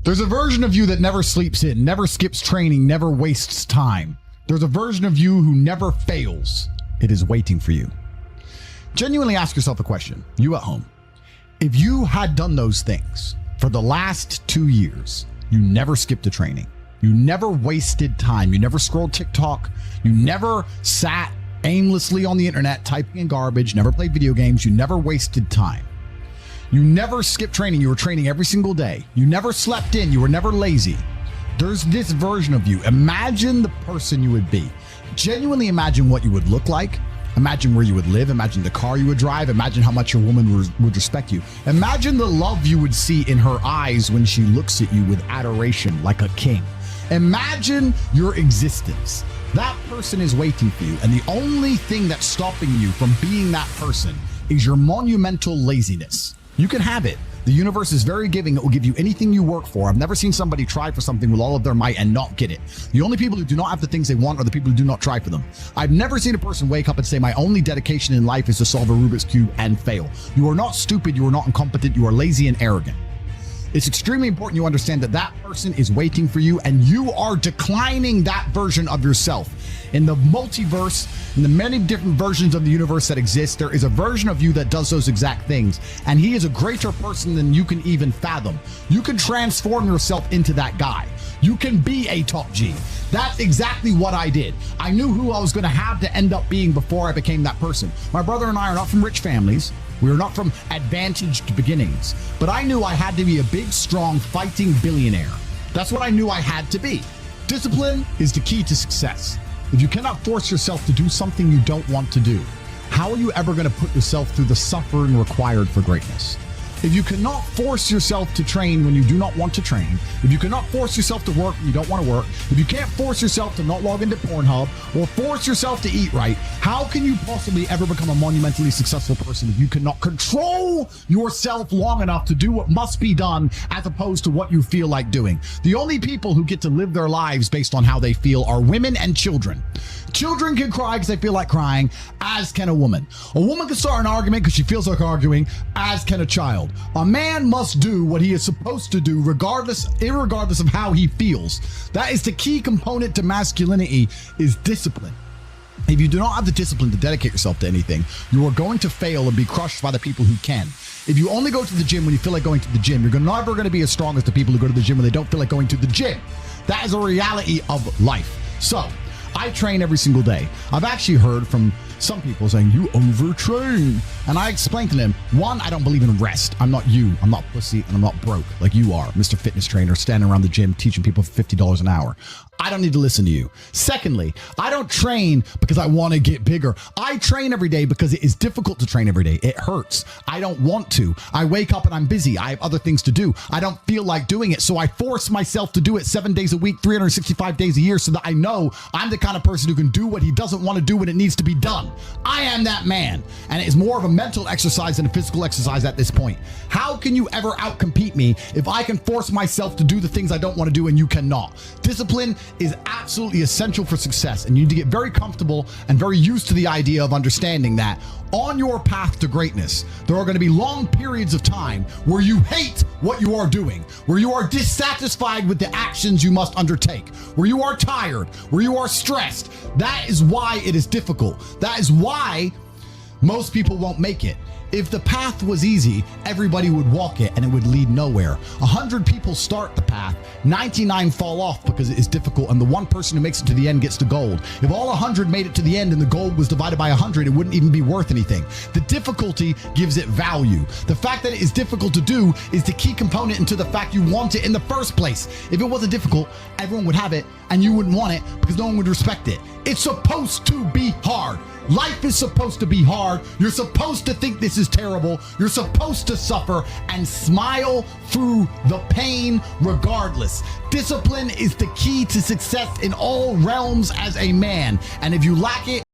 There's a version of you that never sleeps in, never skips training, never wastes time. There's a version of you who never fails. It is waiting for you. Genuinely ask yourself a question, you at home. If you had done those things for the last 2 years, you never skipped a training, you never wasted time, you never scrolled TikTok, you never sat aimlessly on the internet typing in garbage, never played video games, you never wasted time. You never skipped training, you were training every single day. You never slept in, you were never lazy. There's this version of you. Imagine the person you would be. Genuinely imagine what you would look like. Imagine where you would live. Imagine the car you would drive. Imagine how much your woman would respect you. Imagine the love you would see in her eyes when she looks at you with adoration like a king. Imagine your existence. That person is waiting for you. And the only thing that's stopping you from being that person is your monumental laziness. You can have it. The universe is very giving. It will give you anything you work for. I've never seen somebody try for something with all of their might and not get it. The only people who do not have the things they want are the people who do not try for them. I've never seen a person wake up and say, my only dedication in life is to solve a Rubik's Cube and fail. You are not stupid. You are not incompetent. You are lazy and arrogant. It's extremely important you understand that that person is waiting for you and you are declining that version of yourself. In the multiverse, in the many different versions of the universe that exist, there is a version of you that does those exact things. And he is a greater person than you can even fathom. You can transform yourself into that guy. You can be a top G. That's exactly what I did. I knew who I was going to have to end up being before I became that person. My brother and I are not from rich families. We are not from advantaged beginnings, but I knew I had to be a big, strong, fighting billionaire. That's what I knew I had to be. Discipline is the key to success. If you cannot force yourself to do something you don't want to do, how are you ever going to put yourself through the suffering required for greatness? If you cannot force yourself to train when you do not want to train, if you cannot force yourself to work when you don't want to work, if you can't force yourself to not log into Pornhub or force yourself to eat right, how can you possibly ever become a monumentally successful person if you cannot control yourself long enough to do what must be done as opposed to what you feel like doing? The only people who get to live their lives based on how they feel are women and children. Children can cry because they feel like crying, as can a woman. A woman can start an argument because she feels like arguing, as can a child. A man must do what he is supposed to do irregardless of how he feels. That is the key component to masculinity, is discipline. If you do not have the discipline to dedicate yourself to anything, you are going to fail and be crushed by the people who can. If you only go to the gym when you feel like going to the gym, you're never going to be as strong as the people who go to the gym when they don't feel like going to the gym. That is a reality of life. So, I train every single day. I've actually heard from some people saying, you overtrain. And I explained to them, one, I don't believe in rest. I'm not you. I'm not pussy and I'm not broke like you are, Mr. Fitness Trainer, standing around the gym teaching people for $50 an hour. I don't need to listen to you. Secondly, I don't train because I want to get bigger. I train every day because it is difficult to train every day. It hurts. I don't want to. I wake up and I'm busy. I have other things to do. I don't feel like doing it. So I force myself to do it 7 days a week, 365 days a year, so that I know I'm the kind of person who can do what he doesn't want to do when it needs to be done. I am that man. And it is more of a mental exercise than a physical exercise at this point. How can you ever outcompete me if I can force myself to do the things I don't want to do and you cannot? Discipline is absolutely essential for success, and you need to get very comfortable and very used to the idea of understanding that on your path to greatness, there are going to be long periods of time where you hate what you are doing, where you are dissatisfied with the actions you must undertake, where you are tired, where you are stressed. That is why it is difficult. That is why most people won't make it. If the path was easy, everybody would walk it and it would lead nowhere. 100 people start the path, 99 fall off because it is difficult, and the one person who makes it to the end gets the gold. If all 100 made it to the end and the gold was divided by 100, it wouldn't even be worth anything. The difficulty gives it value. The fact that it is difficult to do is the key component into the fact you want it in the first place. If it wasn't difficult, everyone would have it and you wouldn't want it because no one would respect it. It's supposed to be hard. Life is supposed to be hard. You're supposed to think this is terrible. You're supposed to suffer and smile through the pain regardless. Discipline is the key to success in all realms as a man. And if you lack it,